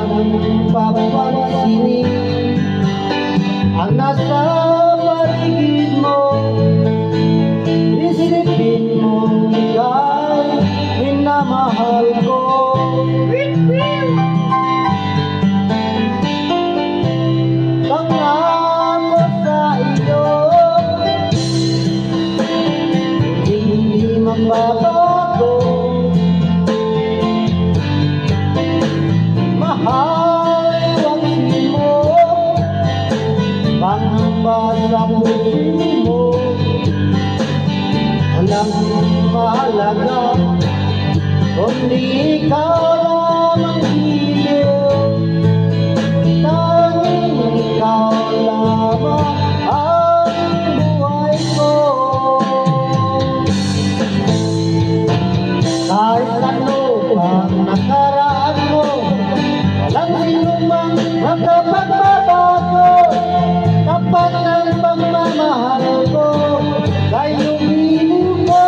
walang papansinin ang nasa paligid mo. Isipin mo ika'y minamahal ko. Pangako sa iyo, hindi magbabago. Mahal ang mo, pangamba sa puso mo. Walang mahalaga, kundi ikaw lamang hiliw. Tanging ikaw lamang ang buhay ko. Kahit ano pang nakaraan mo, walang sinumang makapagbabago. Tapat ang pagmamahal ko sa iyong hiliw ko.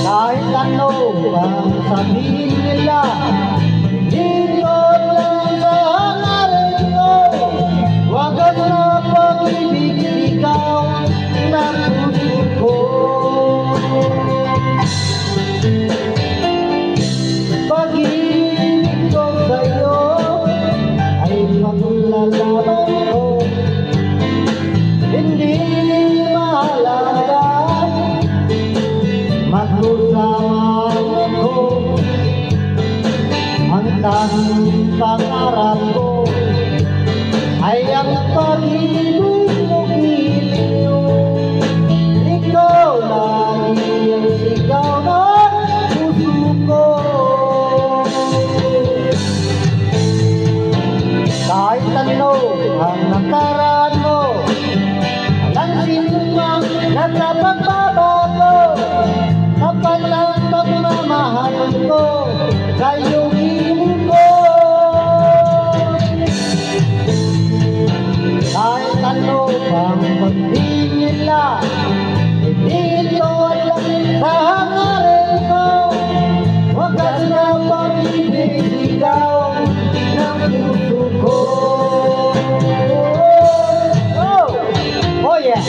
Kahit ano pang sabihin nila, dito lang sa hangarin ko. Wagas na pag-ibig, ikaw na puso ko. Pag-ibig ko sa'yo ay paglalaban ko. Hindi mahalaga magkusama ako. Ang tanging pangarap ko ay ang pag-ibig mo giliw. Ikaw lagi ang sigaw ng puso ko. Kahit ano ang nakaraan mo, walang sinumang nakapagbabago. Tapat ang pagmamahal ko sa iyong hiliw ko. Kahit ano pang pagdiin nila, dito lang sa hangarin ko. Wagas na pag-ibig, ikaw ng puso ko. Oh yeah!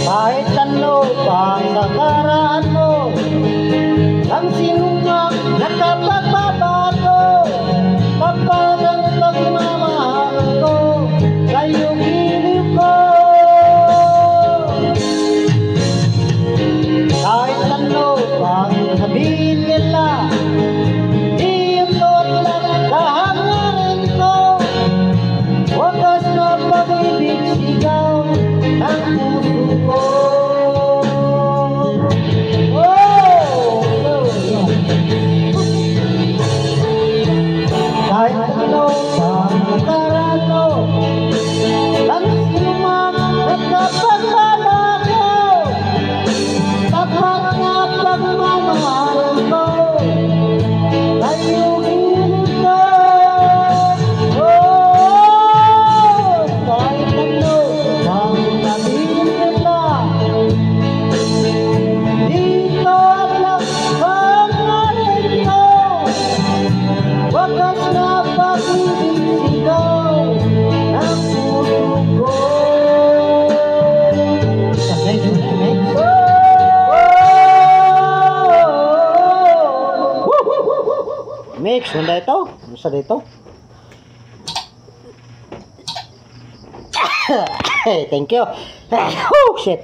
Kahit ano pang nakaraan mo, ang sinumang nakapagbabago. Tapat ang pagmamahal ko sa iyong hiliw ko. Kahit ano pang sabihin nila, dito lang sa hangarin ko. Wagas na pag-ibig, sigaw ng puso ko. Kahit ano pang nakaraan mo, ang sinumang nakapagbabago. Tapat na pagmamahal ko sa iyong hiliw ko. Kahit ano pang sabihin nila, dito lang sa hangarin ko. Wagas na pag-ibig, sigaw ng puso ko. Mix, handa ito. Masa dito? Thank you. Oh, shit.